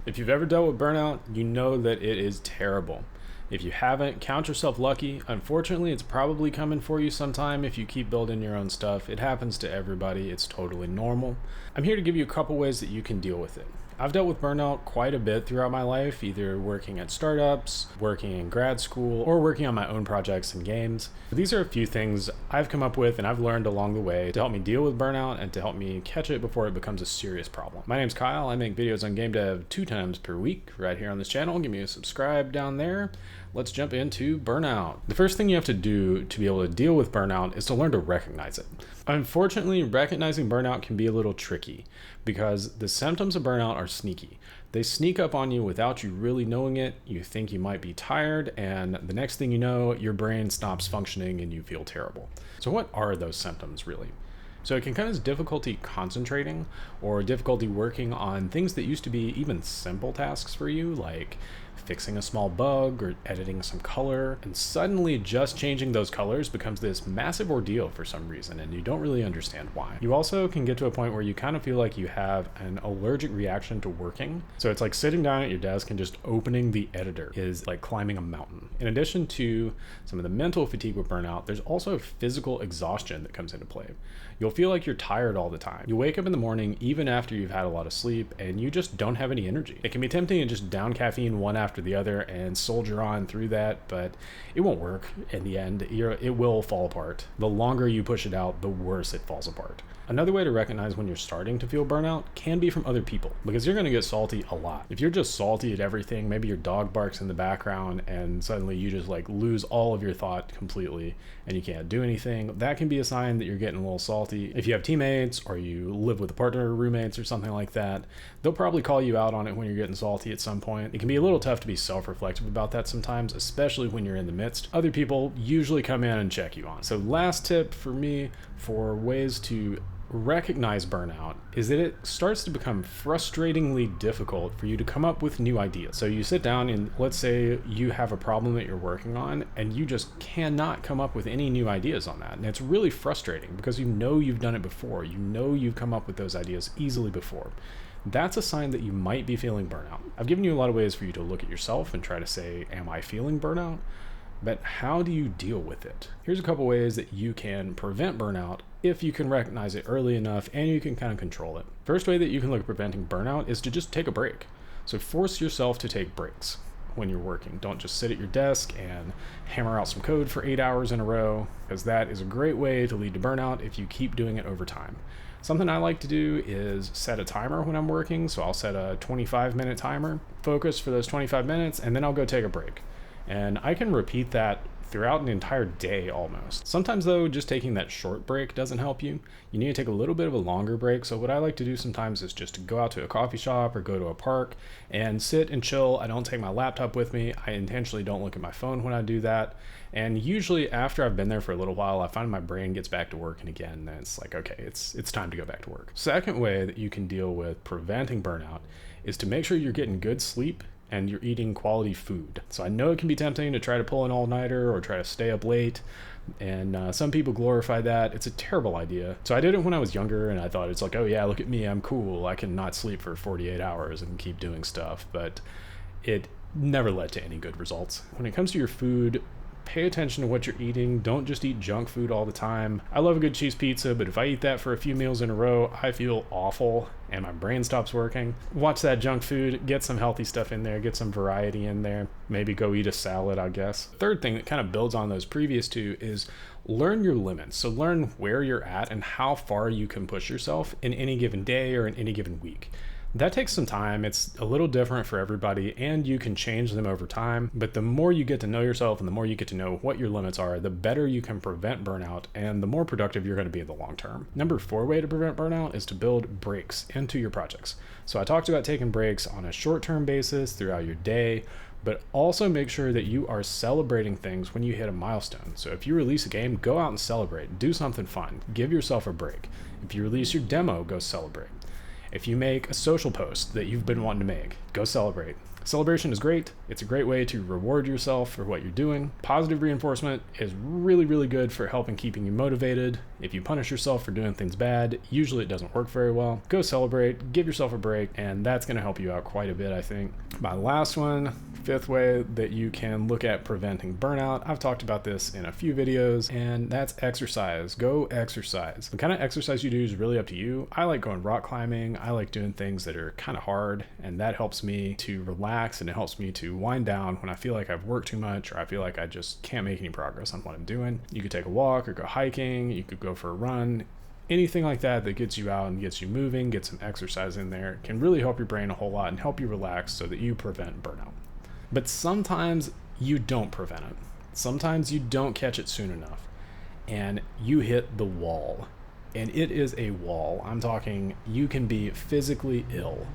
If you've ever dealt with burnout, you know that it is terrible. If you haven't, count yourself lucky. Unfortunately, it's probably coming for you sometime if you keep building your own stuff. It happens to everybody, it's totally normal. I'm here to give you a couple ways that you can deal with it. I've dealt with burnout quite a bit throughout my life, either working at startups, working in grad school, or working on my own projects and games. These are a few things I've come up with and I've learned along the way to help me deal with burnout and to help me catch it before it becomes a serious problem. My name's Kyle. I make videos on game dev 2 times per week right here on this channel. Give me a subscribe down there. Let's jump into burnout. The first thing you have to do to be able to deal with burnout is to learn to recognize it. Unfortunately, recognizing burnout can be a little tricky because the symptoms of burnout are sneaky. They sneak up on you without you really knowing it. You think you might be tired, and the next thing you know, your brain stops functioning and you feel terrible. So what are those symptoms really? So it can cause difficulty concentrating or difficulty working on things that used to be even simple tasks for you, like fixing a small bug or editing some color, and suddenly just changing those colors becomes this massive ordeal for some reason, and you don't really understand why. You also can get to a point where you kind of feel like you have an allergic reaction to working. So it's like sitting down at your desk and just opening the editor is like climbing a mountain. In addition to some of the mental fatigue with burnout, there's also physical exhaustion that comes into play. You'll feel like you're tired all the time. You wake up in the morning even after you've had a lot of sleep and you just don't have any energy. It can be tempting to just down caffeine one after the other and soldier on through that, but it won't work in the end. It will fall apart. The longer you push it out, the worse it falls apart. Another way to recognize when you're starting to feel burnout can be from other people, because you're going to get salty a lot. If you're just salty at everything, maybe your dog barks in the background and suddenly you just like lose all of your thought completely and you can't do anything, that can be a sign that you're getting a little salty. If you have teammates or you live with a partner or roommates or something like that, they'll probably call you out on it when you're getting salty at some point. It can be a little tough to be self-reflective about that sometimes, especially when you're in the midst. Other people usually come in and check you on. So last tip for me for ways to recognize burnout is that it starts to become frustratingly difficult for you to come up with new ideas. So you sit down and let's say you have a problem that you're working on and you just cannot come up with any new ideas on that. And it's really frustrating because you know you've done it before. You know you've come up with those ideas easily before. That's a sign that you might be feeling burnout. I've given you a lot of ways for you to look at yourself and try to say, am I feeling burnout? But how do you deal with it? Here's a couple ways that you can prevent burnout if you can recognize it early enough and you can kind of control it. First way that you can look at preventing burnout is to just take a break. So force yourself to take breaks when you're working. Don't just sit at your desk and hammer out some code for 8 hours in a row, because that is a great way to lead to burnout if you keep doing it over time. Something I like to do is set a timer when I'm working. So I'll set a 25-minute timer, focus for those 25 minutes, and then I'll go take a break. And I can repeat that throughout an entire day almost. Sometimes though, just taking that short break doesn't help you. You need to take a little bit of a longer break. So what I like to do sometimes is just to go out to a coffee shop or go to a park and sit and chill. I don't take my laptop with me. I intentionally don't look at my phone when I do that. And usually after I've been there for a little while, I find my brain gets back to working again. And it's like, okay, it's time to go back to work. Second way that you can deal with preventing burnout is to make sure you're getting good sleep and you're eating quality food. So I know it can be tempting to try to pull an all-nighter or try to stay up late, and some people glorify that. It's a terrible idea. So I did it when I was younger, and I thought it's like, oh yeah, look at me, I'm cool. I can not sleep for 48 hours and keep doing stuff, but it never led to any good results. When it comes to your food, pay attention to what you're eating. Don't just eat junk food all the time. I love a good cheese pizza, but if I eat that for a few meals in a row, I feel awful and my brain stops working. Watch that junk food, get some healthy stuff in there, get some variety in there. Maybe go eat a salad, I guess. Third thing that kind of builds on those previous two is learn your limits. So learn where you're at and how far you can push yourself in any given day or in any given week. That takes some time. It's a little different for everybody and you can change them over time. But the more you get to know yourself and the more you get to know what your limits are, the better you can prevent burnout and the more productive you're going to be in the long term. Number 4 way to prevent burnout is to build breaks into your projects. So I talked about taking breaks on a short-term basis throughout your day, but also make sure that you are celebrating things when you hit a milestone. So if you release a game, go out and celebrate. Do something fun. Give yourself a break. If you release your demo, go celebrate. If you make a social post that you've been wanting to make, go celebrate. Celebration is great. It's a great way to reward yourself for what you're doing. Positive reinforcement is really, really good for helping keeping you motivated. If you punish yourself for doing things bad, usually it doesn't work very well. Go celebrate, give yourself a break, and that's going to help you out quite a bit, I think. My last one, fifth way that you can look at preventing burnout. I've talked about this in a few videos, and that's exercise. Go exercise. The kind of exercise you do is really up to you. I like going rock climbing. I like doing things that are kind of hard, and that helps me to relax, and it helps me to wind down when I feel like I've worked too much or I feel like I just can't make any progress on what I'm doing. You could take a walk or go hiking. You could go for a run. Anything like that that gets you out and gets you moving, get some exercise in there, can really help your brain a whole lot and help you relax so that you prevent burnout. But sometimes you don't prevent it. Sometimes you don't catch it soon enough and you hit the wall. And it is a wall. I'm talking you can be physically ill.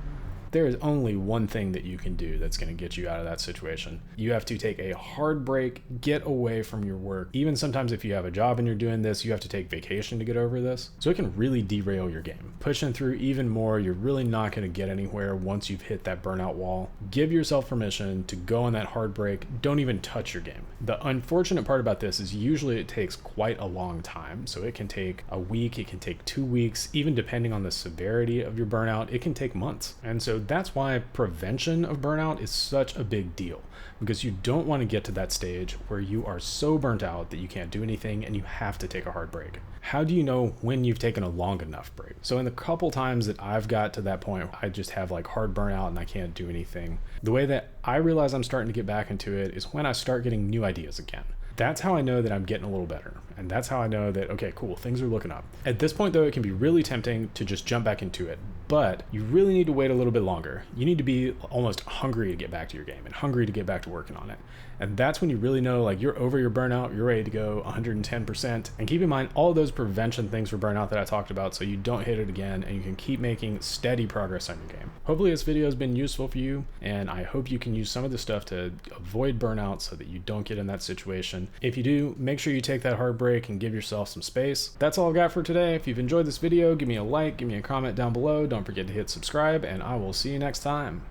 There is only one thing that you can do that's going to get you out of that situation. You have to take a hard break, get away from your work. Even sometimes if you have a job and you're doing this, you have to take vacation to get over this. So it can really derail your game. Pushing through even more, you're really not going to get anywhere once you've hit that burnout wall. Give yourself permission to go on that hard break. Don't even touch your game. The unfortunate part about this is usually it takes quite a long time. So it can take a week, it can take 2 weeks, even depending on the severity of your burnout, it can take months. And so that's why prevention of burnout is such a big deal, because you don't want to get to that stage where you are so burnt out that you can't do anything and you have to take a hard break. How do you know when you've taken a long enough break? So in the couple times that I've got to that point, I just have like hard burnout and I can't do anything. The way that I realize I'm starting to get back into it is when I start getting new ideas again. That's how I know that I'm getting a little better. And that's how I know that, okay, cool, things are looking up. At this point though, it can be really tempting to just jump back into it, but you really need to wait a little bit longer. You need to be almost hungry to get back to your game and hungry to get back to working on it. And that's when you really know like you're over your burnout, you're ready to go 110%. And keep in mind all those prevention things for burnout that I talked about so you don't hit it again and you can keep making steady progress on your game. Hopefully this video has been useful for you, and I hope you can use some of this stuff to avoid burnout so that you don't get in that situation. If you do, make sure you take that hard break and give yourself some space. That's all I've got for today. If you've enjoyed this video, give me a like, give me a comment down below. Don't forget to hit subscribe, and I will see you next time.